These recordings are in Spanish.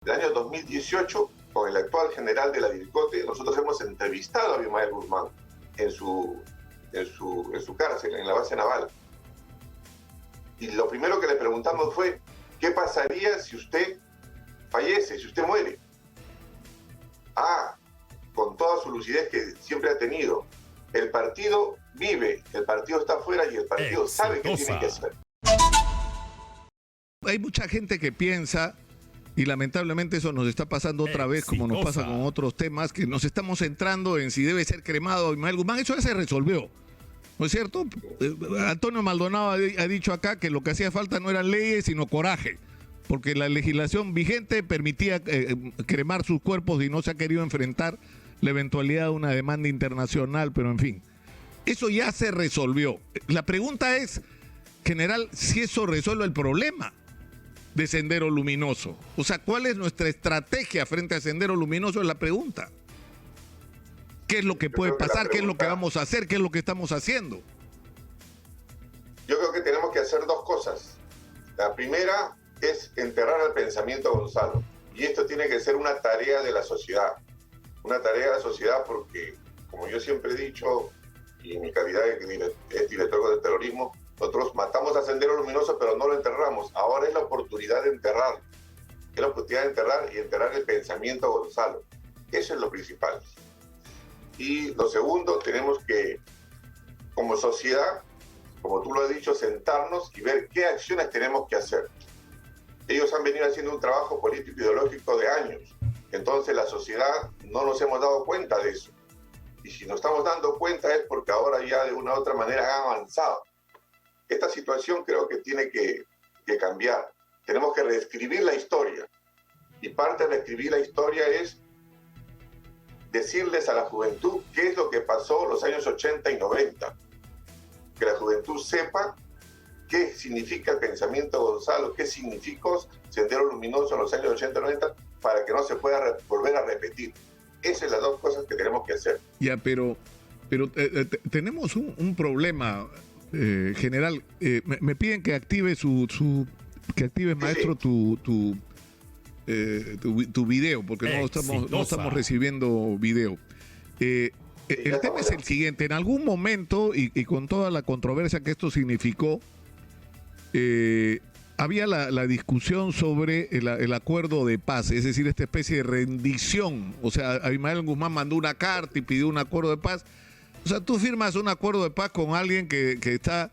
El año 2018, con el actual general de la DIRCOTE, nosotros hemos entrevistado a Abimael Guzmán en su cárcel, en la base naval. Y lo primero que le preguntamos fue, ¿qué pasaría si usted fallece, si usted muere? Con toda su lucidez que siempre ha tenido, el partido vive, el partido está afuera y el partido sabe qué tiene que hacer. Hay mucha gente que piensa, y lamentablemente eso nos está pasando otra vez, como nos pasa con otros temas, que nos estamos centrando en si debe ser cremado Abimael Guzmán. Eso ya se resolvió, ¿no es cierto? Antonio Maldonado ha dicho acá que lo que hacía falta no eran leyes, sino coraje, porque la legislación vigente permitía cremar sus cuerpos y no se ha querido enfrentar la eventualidad de una demanda internacional, pero en fin, eso ya se resolvió. La pregunta es, general, si eso resuelve el problema de Sendero Luminoso. O sea, ¿cuál es nuestra estrategia frente a Sendero Luminoso? Es la pregunta. ¿Qué es lo que puede pasar? ¿Qué es lo que vamos a hacer? ¿Qué es lo que estamos haciendo? Yo creo que tenemos que hacer dos cosas. La primera es enterrar al pensamiento Gonzalo. Y esto tiene que ser una tarea de la sociedad. Una tarea de la sociedad porque, como yo siempre he dicho, y en mi calidad de director de terrorismo, nosotros matamos a Sendero Luminoso, pero no lo enterramos. Ahora es la oportunidad de enterrarlo. Es la oportunidad de enterrar y enterrar el pensamiento Gonzalo. Eso es lo principal. Y lo segundo, tenemos que, como sociedad, como tú lo has dicho, sentarnos y ver qué acciones tenemos que hacer. Ellos han venido haciendo un trabajo político ideológico de años. Entonces la sociedad no nos hemos dado cuenta de eso. Y si nos estamos dando cuenta es porque ahora ya de una u otra manera han avanzado. Esta situación creo que tiene que cambiar. Tenemos que reescribir la historia. Y parte de reescribir la historia es decirles a la juventud qué es lo que pasó en los años 80 y 90. Que la juventud sepa qué significa el pensamiento Gonzalo, qué significó Sendero Luminoso en los años 80 y 90, para que no se pueda volver a repetir. Esas son las dos cosas que tenemos que hacer. Ya, pero tenemos un problema, general. Me piden que active que actives, maestro, tu video, porque no estamos recibiendo video. El tema es el siguiente. En algún momento, y con toda la controversia que esto significó, había la discusión sobre el acuerdo de paz, es decir, esta especie de rendición. O sea, Abimael Guzmán mandó una carta y pidió un acuerdo de paz. O sea, tú firmas un acuerdo de paz con alguien que está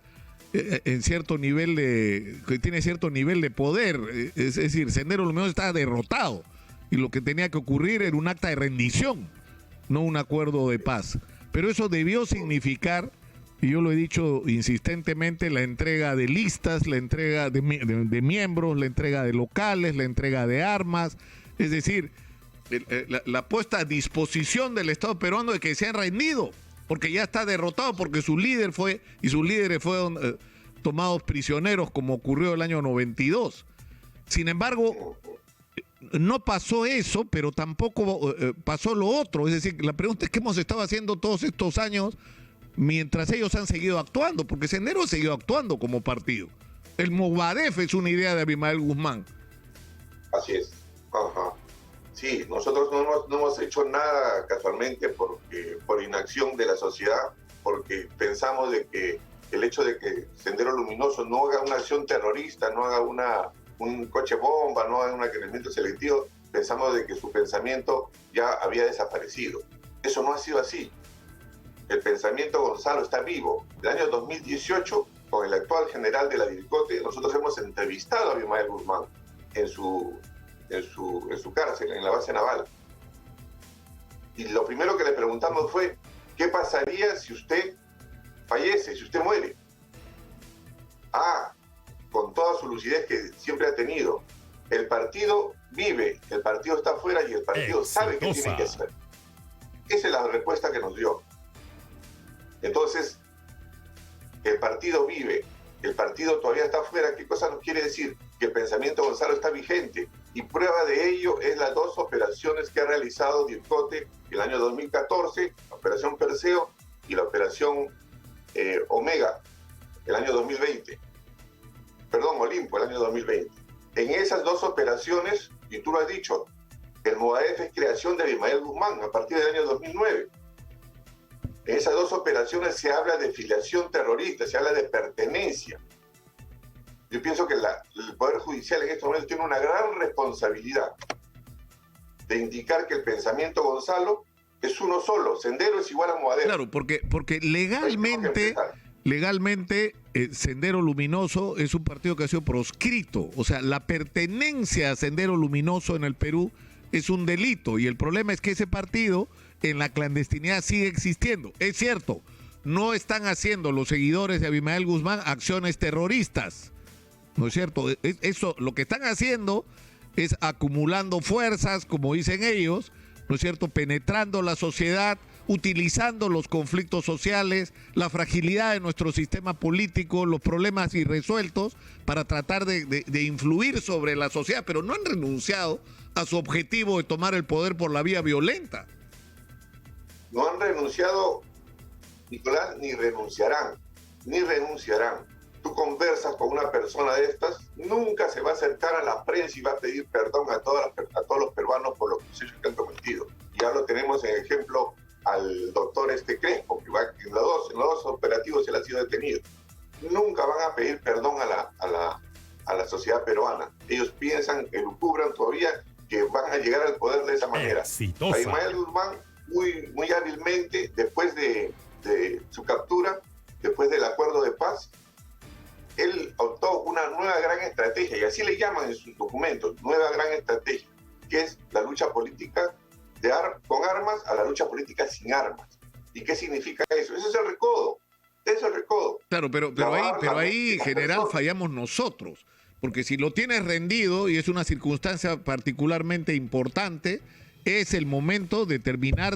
en cierto nivel que tiene cierto nivel de poder. Es decir, Sendero Luminoso estaba derrotado y lo que tenía que ocurrir era un acta de rendición, no un acuerdo de paz. Pero eso debió significar, y yo lo he dicho insistentemente, la entrega de listas, la entrega de miembros, la entrega de locales, la entrega de armas, es decir, la puesta a disposición del Estado peruano de que se han rendido, porque ya está derrotado, porque sus líderes fueron tomados prisioneros, como ocurrió el año 92. Sin embargo, no pasó eso, pero tampoco pasó lo otro. Es decir, la pregunta es qué hemos estado haciendo todos estos años mientras ellos han seguido actuando, porque Sendero ha seguido actuando como partido. El Movadef es una idea de Abimael Guzmán. Así es. Ajá. Sí, nosotros no hemos hecho nada casualmente por inacción de la sociedad, porque pensamos de que el hecho de que Sendero Luminoso no haga una acción terrorista, no haga un coche bomba, no haga un acrecimiento selectivo, pensamos de que su pensamiento ya había desaparecido. Eso no ha sido así. El pensamiento Gonzalo está vivo. El año 2018, con el actual general de la DIRCOTE, nosotros hemos entrevistado a Abimael Guzmán en su cárcel, en la base naval. Y lo primero que le preguntamos fue, ¿qué pasaría si usted fallece, si usted muere? Con toda su lucidez que siempre ha tenido, el partido vive, el partido está afuera y el partido sabe qué tiene que hacer. Esa es la respuesta que nos dio. Entonces, el partido vive, el partido todavía está afuera. ¿Qué cosa nos quiere decir? Que el pensamiento Gonzalo está vigente. Y prueba de ello es las dos operaciones que ha realizado DIRCOTE el año 2014, la operación Perseo y la operación Omega, el año 2020. Perdón, Olimpo, el año 2020. En esas dos operaciones y tú lo has dicho, el Movadef es creación de Abimael Guzmán a partir del año 2009. En esas dos operaciones se habla de filiación terrorista, se habla de pertenencia. Yo pienso que el Poder Judicial en estos momentos tiene una gran responsabilidad de indicar que el pensamiento Gonzalo es uno solo. Sendero es igual a Movadef. Claro, porque legalmente Sendero Luminoso es un partido que ha sido proscrito. O sea, la pertenencia a Sendero Luminoso en el Perú es un delito. Y el problema es que ese partido en la clandestinidad sigue existiendo. Es cierto, no están haciendo los seguidores de Abimael Guzmán acciones terroristas. ¿No es cierto? Eso, lo que están haciendo es acumulando fuerzas, como dicen ellos, ¿no es cierto? Penetrando la sociedad, utilizando los conflictos sociales, la fragilidad de nuestro sistema político, los problemas irresueltos, para tratar de influir sobre la sociedad, pero no han renunciado a su objetivo de tomar el poder por la vía violenta. No han renunciado, Nicolás, ni renunciarán. Tú conversas con una persona de estas, nunca se va a acercar a la prensa y va a pedir perdón a todos los peruanos por los hechos que han cometido. Ya lo tenemos en ejemplo al doctor Crespo, que en los dos operativos él ha sido detenido. Nunca van a pedir perdón a la sociedad peruana. Ellos piensan, elucubran todavía que van a llegar al poder de esa manera. Abimael Guzmán, muy hábilmente, después de su captura, después del acuerdo de paz, él optó una nueva gran estrategia, y así le llaman en sus documentos, nueva gran estrategia, que es la lucha política con armas a la lucha política sin armas. ¿Y qué significa eso? Eso es el recodo. Claro, pero ahí general fallamos nosotros, porque si lo tienes rendido y es una circunstancia particularmente importante, es el momento de terminar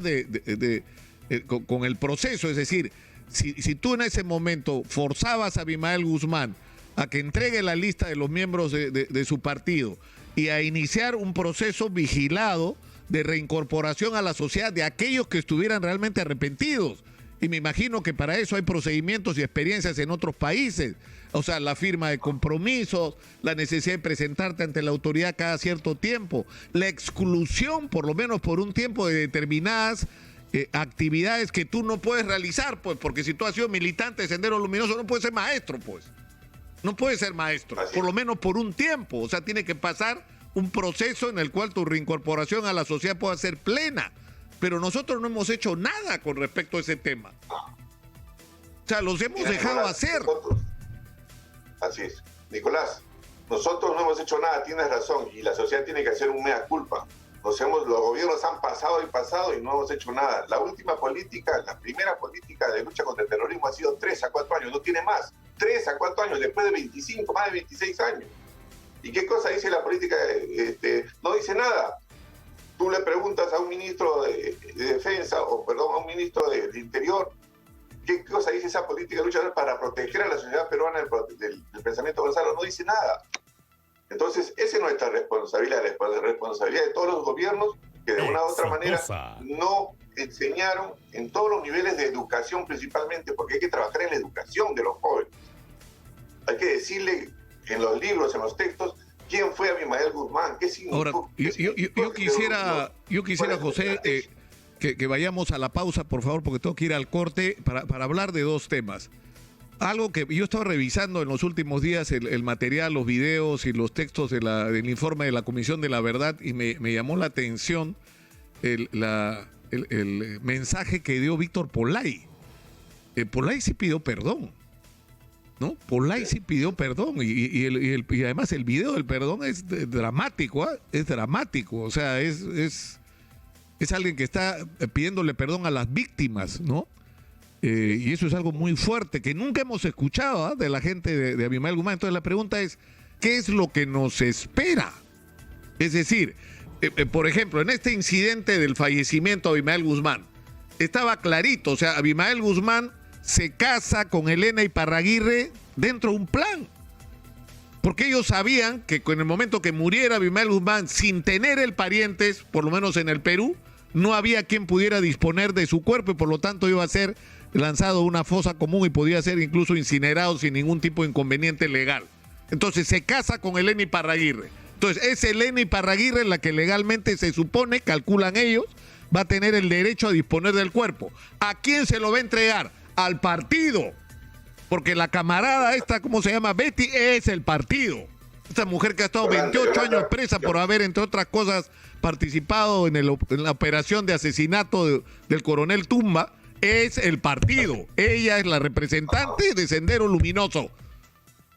con el proceso. Es decir, si tú en ese momento forzabas a Abimael Guzmán a que entregue la lista de los miembros de su partido y a iniciar un proceso vigilado de reincorporación a la sociedad de aquellos que estuvieran realmente arrepentidos, y me imagino que para eso hay procedimientos y experiencias en otros países, o sea, la firma de compromisos, la necesidad de presentarte ante la autoridad cada cierto tiempo, la exclusión, por lo menos por un tiempo, de determinadas actividades que tú no puedes realizar, pues, porque si tú has sido militante de Sendero Luminoso no puedes ser maestro, pues. No puedes ser maestro, por lo menos por un tiempo. O sea, tiene que pasar un proceso en el cual tu reincorporación a la sociedad pueda ser plena. Pero nosotros no hemos hecho nada con respecto a ese tema. O sea, los hemos dejado hacer. Así es. Nicolás, nosotros no hemos hecho nada, tienes razón, y la sociedad tiene que hacer un mea culpa. Los gobiernos han pasado y no hemos hecho nada. La primera política de lucha contra el terrorismo ha sido 3 a 4 años, no tiene más. 3 a 4 años, después de 25, más de 26 años. ¿Y qué cosa dice la política? No dice nada. Tú le preguntas a un ministro de Defensa, a un ministro de Interior, ¿qué cosa dice esa política de lucha para proteger a la sociedad peruana del pensamiento Gonzalo? No dice nada. Entonces, esa es nuestra responsabilidad, la responsabilidad de todos los gobiernos que de una u otra manera no enseñaron en todos los niveles de educación principalmente, porque hay que trabajar en la educación de los jóvenes. Hay que decirle en los libros, en los textos, quién fue Abimael Guzmán, qué significó. Ahora, yo quisiera, José, que vayamos a la pausa, por favor, porque tengo que ir al corte para hablar de dos temas. Algo que yo estaba revisando en los últimos días, el material, los videos y los textos del informe de la Comisión de la Verdad, y me llamó la atención el mensaje que dio Víctor Polay. Polay sí pidió perdón, ¿no? Polay sí pidió perdón, y además el video del perdón es dramático, ¿eh? Es dramático, o sea, es alguien que está pidiéndole perdón a las víctimas, ¿no? Y eso es algo muy fuerte que nunca hemos escuchado de la gente de Abimael Guzmán. Entonces la pregunta es, ¿qué es lo que nos espera? Es decir, por ejemplo, en este incidente del fallecimiento de Abimael Guzmán, estaba clarito, o sea, Abimael Guzmán se casa con Elena Iparraguirre dentro de un plan. Porque ellos sabían que en el momento que muriera Abimael Guzmán, sin tener el parientes, por lo menos en el Perú, no había quien pudiera disponer de su cuerpo y por lo tanto iba a ser lanzado a una fosa común y podía ser incluso incinerado sin ningún tipo de inconveniente legal. Entonces se casa con Elena Iparraguirre. Entonces, es Elena Iparraguirre la que legalmente se supone, calculan ellos, va a tener el derecho a disponer del cuerpo. ¿A quién se lo va a entregar? Al partido. Porque la camarada esta, ¿cómo se llama? Betty, es el partido. Esta mujer que ha estado 28 años presa por haber, entre otras cosas, participado en la operación de asesinato del coronel Tumba, es el partido. Ella es la representante de Sendero Luminoso.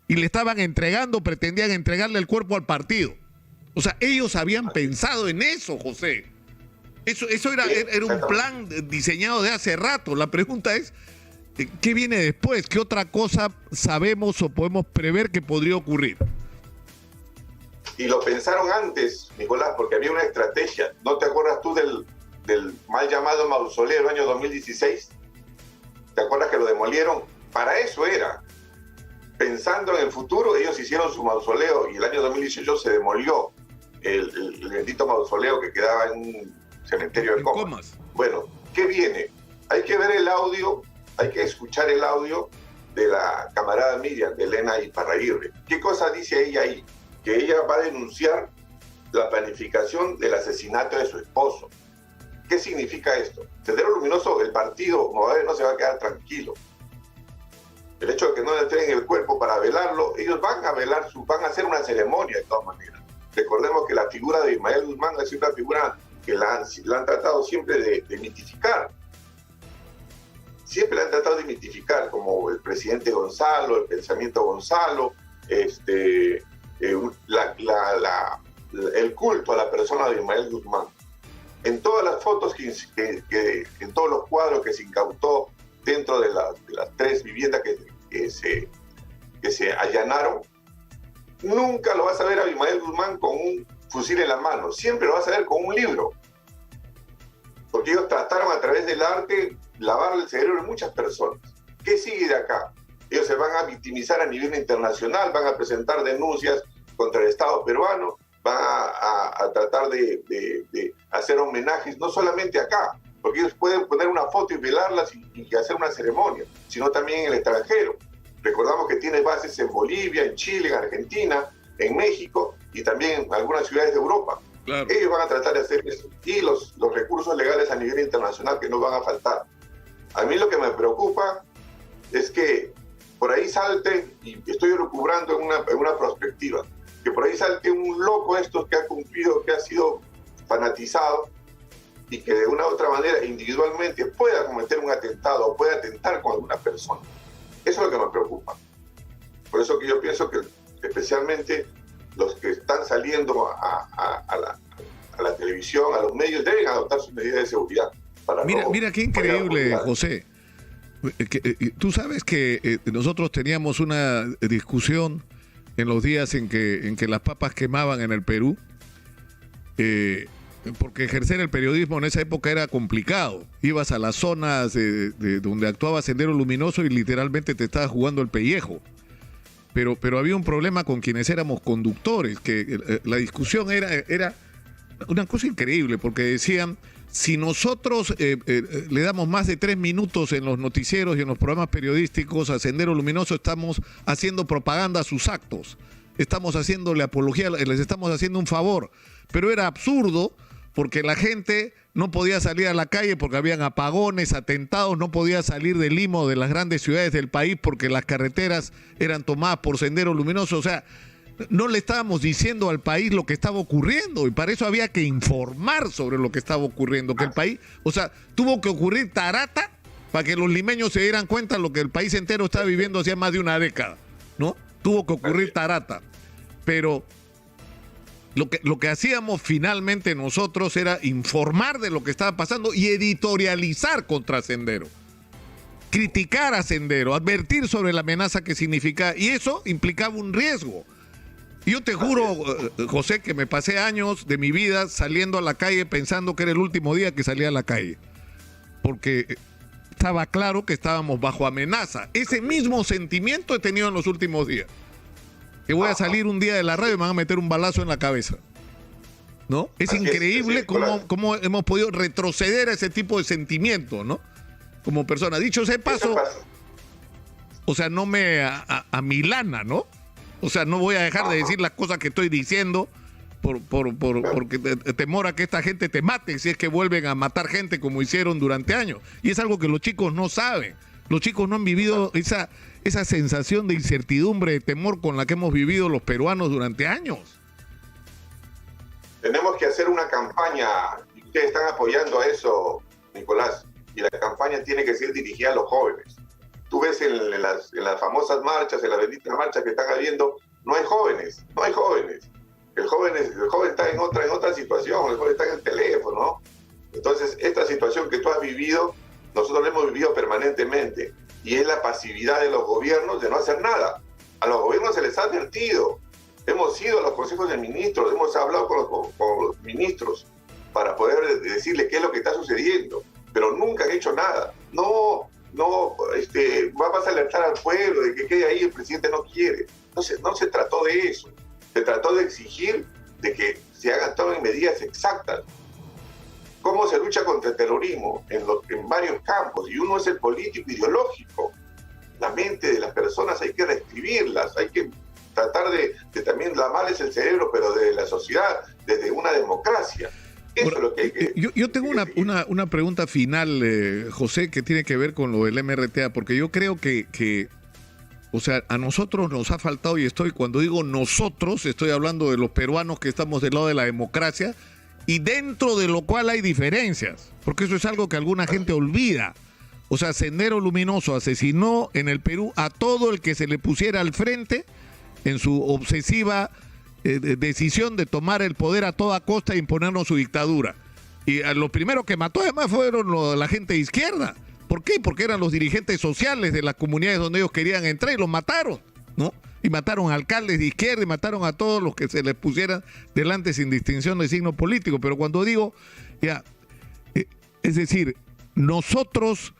Y le estaban entregando, pretendían entregarle el cuerpo al partido. O sea, ellos habían pensado en eso, José. Eso era un plan diseñado de hace rato. La pregunta es, ¿qué viene después? ¿Qué otra cosa sabemos o podemos prever que podría ocurrir? Y lo pensaron antes, Nicolás, porque había una estrategia. ¿No te acuerdas tú del mal llamado mausoleo del año 2016? ¿Te acuerdas que lo demolieron? Para eso era. Pensando en el futuro, ellos hicieron su mausoleo y el año 2018 se demolió el bendito mausoleo que quedaba en un cementerio de Comas. Bueno, ¿qué viene? Hay que ver el audio, hay que escuchar el audio de la camarada Miriam, de Elena Iparraguirre. ¿Qué cosa dice ella ahí? Que ella va a denunciar la planificación del asesinato de su esposo. ¿Qué significa esto? Sendero Luminoso, el partido no se va a quedar tranquilo. El hecho de que no le entreguen el cuerpo para velarlo, ellos van a hacer una ceremonia de todas maneras. Recordemos que la figura de Ismael Guzmán es una figura que la han tratado siempre de mitificar. Siempre la han tratado de mitificar, como el presidente Gonzalo, el pensamiento Gonzalo, el culto a la persona de Ismael Guzmán. En todas las fotos, en todos los cuadros que se incautó dentro de las 3 viviendas que se allanaron, nunca lo vas a ver a Ismael Guzmán con un fusil en la mano, siempre lo vas a ver con un libro. Porque ellos trataron a través del arte lavarle el cerebro a muchas personas. ¿Qué sigue de acá? Ellos se van a victimizar a nivel internacional, van a presentar denuncias contra el Estado peruano, van a tratar de hacer homenajes, no solamente acá, porque ellos pueden poner una foto y velarlas y hacer una ceremonia, sino también en el extranjero. Recordamos que tiene bases en Bolivia, en Chile, en Argentina, en México y también en algunas ciudades de Europa. Claro. Ellos van a tratar de hacer eso. Y los recursos legales a nivel internacional que no van a faltar. A mí lo que me preocupa es que por ahí salte, y estoy recubrando en una perspectiva, que por ahí salte un loco estos que ha cumplido, que ha sido fanatizado y que de una u otra manera individualmente pueda cometer un atentado o pueda atentar con alguna persona. Eso es lo que me preocupa. Por eso que yo pienso que especialmente los que están saliendo a la televisión, a los medios, deben adoptar sus medidas de seguridad. Mira qué increíble, José. Tú sabes que nosotros teníamos una discusión en los días en que las papas quemaban en el Perú, porque ejercer el periodismo en esa época era complicado. Ibas a las zonas de donde actuaba Sendero Luminoso y literalmente te estabas jugando el pellejo. Pero había un problema con quienes éramos conductores, que la discusión era una cosa increíble, porque decían, si nosotros le damos más de 3 minutos en los noticieros y en los programas periodísticos a Sendero Luminoso, estamos haciendo propaganda a sus actos, estamos haciéndole apología, les estamos haciendo un favor. Pero era absurdo, porque la gente no podía salir a la calle porque habían apagones, atentados, no podía salir de Lima o de las grandes ciudades del país porque las carreteras eran tomadas por Sendero Luminoso. O sea, no le estábamos diciendo al país lo que estaba ocurriendo, y para eso había que informar sobre lo que estaba ocurriendo, que el país, o sea, tuvo que ocurrir tarata para que los limeños se dieran cuenta de lo que el país entero estaba viviendo hacía más de una década, ¿no? Tuvo que ocurrir tarata, pero lo que hacíamos finalmente nosotros era informar de lo que estaba pasando y editorializar contra Sendero, criticar a Sendero, advertir sobre la amenaza que significaba, y eso implicaba un riesgo. Yo te juro, José, que me pasé años de mi vida saliendo a la calle pensando que era el último día que salía a la calle, porque estaba claro que estábamos bajo amenaza. Ese mismo sentimiento he tenido en los últimos días. Que voy a salir un día de la radio y me van a meter un balazo en la cabeza, ¿no? Es increíble cómo hemos podido retroceder a ese tipo de sentimiento, ¿no? Como persona. Dicho ese paso, o sea, no me amilana, ¿no? O sea, no voy a dejar de decir las cosas que estoy diciendo, porque temor a que esta gente te mate si es que vuelven a matar gente como hicieron durante años. Y es algo que los chicos no saben. Los chicos no han vivido esa sensación de incertidumbre, de temor con la que hemos vivido los peruanos durante años. Tenemos que hacer una campaña, y ustedes están apoyando a eso, Nicolás, y la campaña tiene que ser dirigida a los jóvenes. Tú ves en las famosas marchas, en las benditas marchas que están habiendo, no hay jóvenes. El joven está en otra situación, el joven está en el teléfono, ¿no? Entonces, esta situación que tú has vivido, nosotros la hemos vivido permanentemente, y es la pasividad de los gobiernos de no hacer nada. A los gobiernos se les ha advertido. Hemos ido a los consejos de ministros, hemos hablado con los ministros para poder decirles qué es lo que está sucediendo, pero nunca han hecho nada. Vas a alertar al pueblo de que quede ahí, el presidente no quiere. No se trató de eso. Se trató de exigir de que se hagan todas medidas exactas. ¿Cómo se lucha contra el terrorismo? En varios campos, y uno es el político ideológico. La mente de las personas hay que reescribirlas, hay que tratar de también lavarles el cerebro, pero de la sociedad, desde una democracia. Eso es lo que hay que... Yo tengo una pregunta final, José, que tiene que ver con lo del MRTA, porque yo creo que o sea, a nosotros nos ha faltado, y cuando digo nosotros, estoy hablando de los peruanos que estamos del lado de la democracia, y dentro de lo cual hay diferencias, porque eso es algo que alguna gente olvida. O sea, Sendero Luminoso asesinó en el Perú a todo el que se le pusiera al frente en su obsesiva decisión de tomar el poder a toda costa e imponernos su dictadura. Y a los primeros que mató además fueron la gente de izquierda. ¿Por qué? Porque eran los dirigentes sociales de las comunidades donde ellos querían entrar y los mataron, ¿no? Y mataron a alcaldes de izquierda y mataron a todos los que se les pusieran delante sin distinción de signo político. Pero cuando digo, es decir, nosotros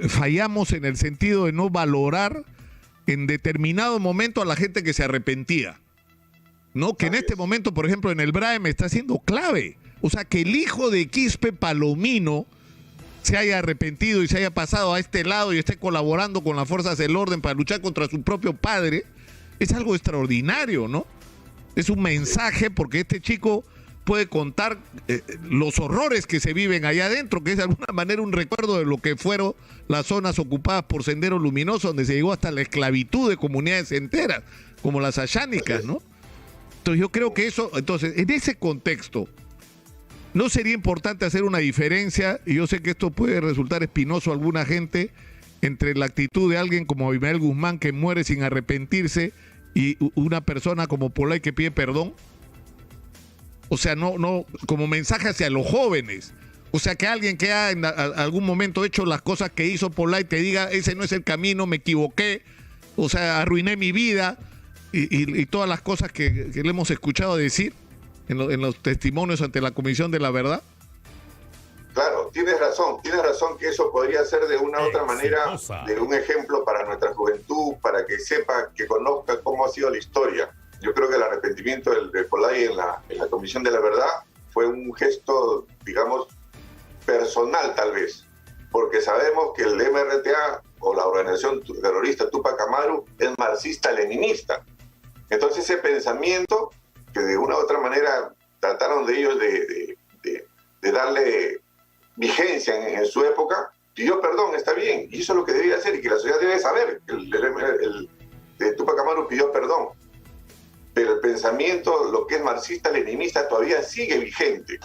fallamos en el sentido de no valorar en determinado momento a la gente que se arrepentía, ¿no? Que en este momento, por ejemplo, en el BRAEM está siendo clave. O sea, que el hijo de Quispe Palomino se haya arrepentido y se haya pasado a este lado y esté colaborando con las fuerzas del orden para luchar contra su propio padre, es algo extraordinario, ¿no? Es un mensaje, porque este chico puede contar los horrores que se viven allá adentro, que es de alguna manera un recuerdo de lo que fueron las zonas ocupadas por Sendero Luminoso, donde se llegó hasta la esclavitud de comunidades enteras, como las ayánicas, ¿no? Entonces yo creo que eso, en ese contexto, ¿no sería importante hacer una diferencia? Y yo sé que esto puede resultar espinoso a alguna gente, entre la actitud de alguien como Abimael Guzmán, que muere sin arrepentirse, y una persona como Pollay que pide perdón. O sea, no como mensaje hacia los jóvenes. O sea, que alguien que ha en algún momento hecho las cosas que hizo Pollay te diga, ese no es el camino, me equivoqué, o sea, arruiné mi vida, y todas las cosas que le hemos escuchado decir en los testimonios ante la Comisión de la Verdad. Claro, tienes razón que eso podría ser de una u otra manera de un ejemplo para nuestra juventud, para que sepa, que conozca cómo ha sido la historia. Yo creo que el arrepentimiento de Pollay en la Comisión de la Verdad fue un gesto, digamos, personal tal vez, porque sabemos que el MRTA o la organización terrorista Tupac Amaru es marxista-leninista. Entonces ese pensamiento que de una u otra manera trataron de ellos de darle vigencia en su época, pidió perdón, está bien, y eso es lo que debía hacer, y que la sociedad debe saber, el Tupac Amaru pidió perdón. Pero el pensamiento, lo que es marxista-leninista, todavía sigue vigente.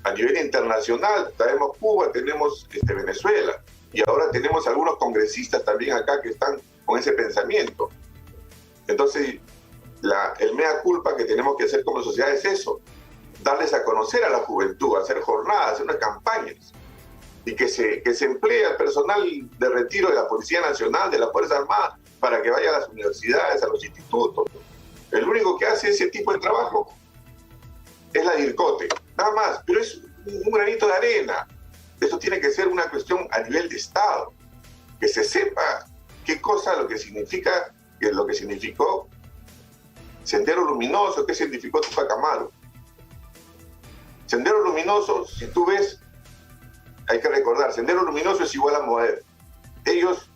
A nivel internacional, tenemos Cuba, tenemos Venezuela, y ahora tenemos algunos congresistas también acá que están con ese pensamiento. Entonces, el mea culpa que tenemos que hacer como sociedad es eso, darles a conocer a la juventud, hacer jornadas, hacer unas campañas, y que se emplee al personal de retiro de la Policía Nacional, de la Fuerza Armada, para que vaya a las universidades, a los institutos. El único que hace ese tipo de trabajo es la DIRCOTE, nada más, pero es un granito de arena. Eso tiene que ser una cuestión a nivel de Estado, que se sepa qué cosa lo que significó Sendero Luminoso, qué significó Tupac Amaru. Sendero Luminoso, si tú ves, hay que recordar, Sendero Luminoso es igual a Moed. Ellos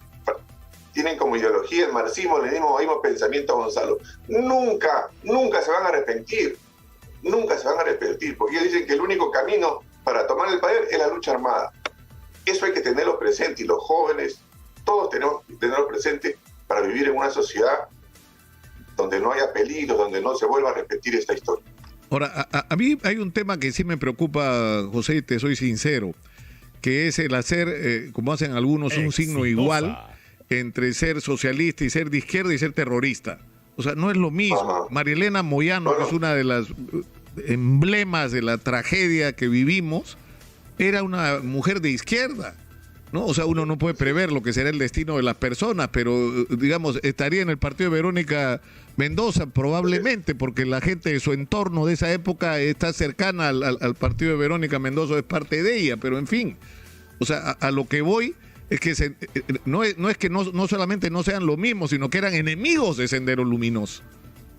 tienen como ideología el marxismo, el mismo pensamiento, Gonzalo. Nunca se van a arrepentir. nunca se van a repetir, porque ellos dicen que el único camino para tomar el poder es la lucha armada. Eso hay que tenerlo presente, y los jóvenes, todos tenemos que tenerlo presente para vivir en una sociedad donde no haya peligros, donde no se vuelva a repetir esta historia. Ahora, a mí hay un tema que sí me preocupa, José, y te soy sincero, que es el hacer, como hacen algunos, un signo igual entre ser socialista y ser de izquierda y ser terrorista. O sea, no es lo mismo. Ajá. Marielena Moyano, que es una de las emblemas de la tragedia que vivimos, era una mujer de izquierda, ¿no? O sea, uno no puede prever lo que será el destino de las personas, pero, digamos, estaría en el partido de Verónica Mendoza probablemente, porque la gente de su entorno de esa época está cercana al partido de Verónica Mendoza, es parte de ella, pero en fin, o sea, a lo que voy es que no es que no solamente no sean lo mismo, sino que eran enemigos de Sendero Luminoso,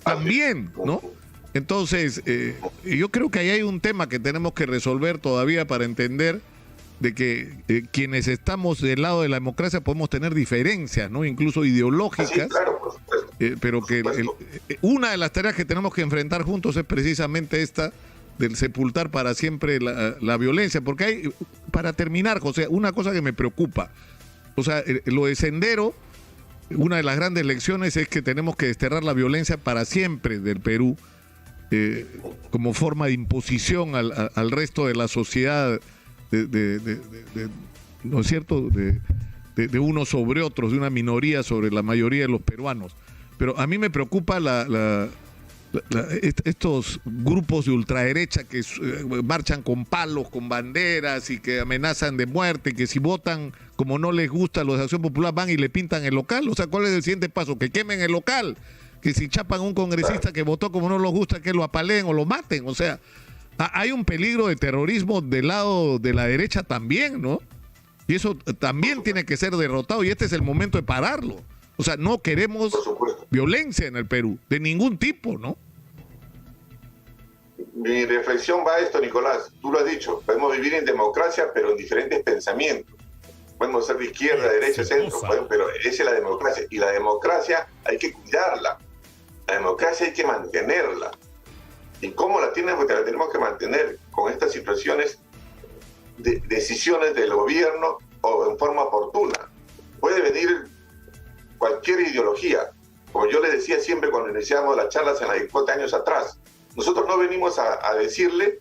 también, ¿no? Entonces, yo creo que ahí hay un tema que tenemos que resolver todavía para entender de que quienes estamos del lado de la democracia podemos tener diferencias, ¿no? Incluso ideológicas. Sí, claro, por supuesto. Pero que una de las tareas que tenemos que enfrentar juntos es precisamente esta del sepultar para siempre la violencia. Porque hay, para terminar, José, una cosa que me preocupa. O sea, lo de Sendero, una de las grandes lecciones es que tenemos que desterrar la violencia para siempre del Perú, como forma de imposición al resto de la sociedad, ¿no es cierto?, de unos sobre otros, de una minoría sobre la mayoría de los peruanos. Pero a mí me preocupa estos grupos de ultraderecha que marchan con palos, con banderas y que amenazan de muerte, que si votan como no les gusta los de Acción Popular van y le pintan el local. O sea, ¿cuál es el siguiente paso? Que quemen el local, que si chapan a un congresista que votó como no les gusta, que lo apaleen o lo maten. O sea, hay un peligro de terrorismo del lado de la derecha también, ¿no? Y eso también tiene que ser derrotado, y este es el momento de pararlo. O sea, no queremos violencia en el Perú, de ningún tipo, ¿no? Mi reflexión va a esto, Nicolás. Tú lo has dicho, podemos vivir en democracia, pero en diferentes pensamientos. Podemos ser de izquierda, derecha, centro, pero esa es la democracia. Y la democracia hay que cuidarla. La democracia hay que mantenerla. ¿Y cómo la tenemos? La tenemos que mantener con estas situaciones de decisiones del gobierno o en forma oportuna. Puede venir cualquier ideología. Como yo le decía siempre cuando iniciamos las charlas en la Disputa años atrás, nosotros no venimos a decirle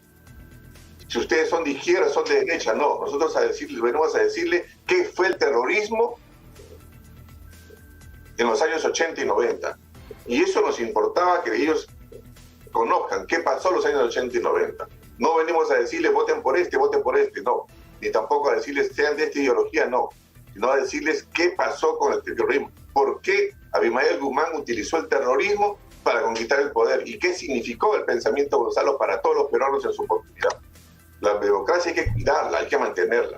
si ustedes son de izquierda, son de derecha, no. Nosotros venimos a decirle qué fue el terrorismo en los años 80 y 90. Y eso nos importaba que ellos conozcan qué pasó en los años 80 y 90. No venimos a decirles voten por este, no. Ni tampoco a decirles sean de esta ideología, no. Sino a decirles qué pasó con el terrorismo. ¿Por qué Abimael Guzmán utilizó el terrorismo para conquistar el poder? ¿Y qué significó el pensamiento Gonzalo para todos los peruanos en su oportunidad? La democracia hay que cuidarla, hay que mantenerla.